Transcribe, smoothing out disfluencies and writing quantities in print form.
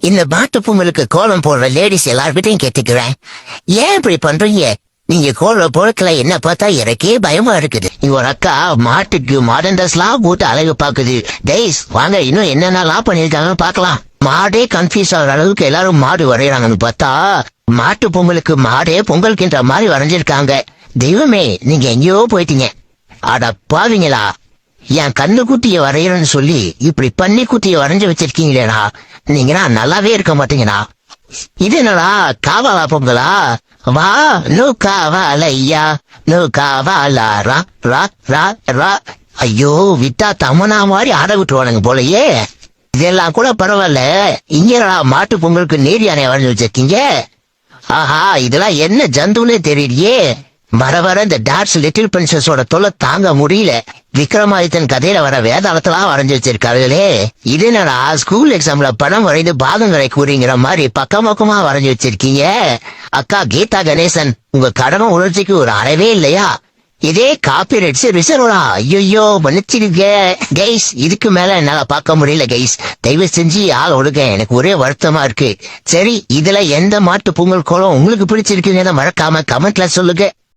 இந்த மாட்டு பொங்கலுக்கு கோலம் போடுற லேடிஸ் எல்லார்கிட்டையும் கேட்டுக்கிறேன், ஏன் இப்படி பண்றீங்க? நீங்க கோலம் பொருட்களை என்ன பார்த்தா எனக்கே பயமா இருக்குது. ஒரு அக்கா மாட்டுக்கு மாடர்ன் ட்ரெஸ் எல்லாம் போட்டு அழகு பாக்குது. கைஸ் வாங்க, இன்னும் என்னென்னலாம் பண்ணிருக்காங்கன்னு பாக்கலாம். மாடே கன்ஃபியூஸ் ஆகிற அளவுக்கு எல்லாரும் மாடு வரையறாங்கன்னு பார்த்தா மாட்டு பொங்கலுக்கு மாடே பொங்கலுக்குன்ற மாதிரி வரைஞ்சிருக்காங்க. தெய்வமே, நீங்க எங்கேயோ போயிட்டீங்க. அட பாவீங்களா, என் கண்ணு குட்டிய வரையறன்னு சொல்லி இப்படி பண்ணி குட்டிய வரைஞ்சு வச்சிருக்கீங்களேடா. நீங்கன்னா நல்லாவே இருக்க மாட்டீங்கடா. இது என்னடா காவாலா பொங்கலா? வா நூ காவாலையா நூ காவாலா ரா ரா ரா ரா. ஐயோ, விட்டா தமனா மாதிரி ஆட விட்டுருவானுங்க போலயே. இதெல்லாம் கூட பரவாயில்ல, இங்கடா மாட்டு பொங்கலுக்கு நீர் யானை வரைஞ்சு வச்சிருக்கீங்க. ஆஹா, இதெல்லாம் என்ன ஜந்துன்னே தெரியலையே. வர வர இந்த டாட்ஸ் லிட்டில் பிரின்சஸோட தொல்லை தாங்க முடியல. விக்ரமாதித்தன் கதையில வர வேதாளத்தெல்லாம் வரைஞ்சு வச்சிருக்காங்களே. இது என்னடா ஸ்கூல் எக்ஸாம்ல படம் வரைந்து பாதங்களை கூறிங்கிற மாதிரி பக்கம் பக்கமா வரைஞ்சு வச்சிருக்கீங்க. அக்கா கீதா கணேசன், உங்க கடமை உணர்ச்சிக்கு ஒரு அளவே இல்லையா? இதே காப்பி ரைட்ஸ் ரிசர்வா? ஐயோ, மன்னிச்சிருக்க கைஸ், இதுக்கு மேல என்னால பார்க்க முடியல கைஸ். தயவு செஞ்சு ஆள் ஒழுங்க, எனக்கு ஒரே வருத்தமா இருக்கு. சரி, இதுல எந்த மாட்டு பொங்கல் கோலம் உங்களுக்கு பிடிச்சிருக்குன்னு மறக்காம கமெண்ட்ல சொல்லுங்க.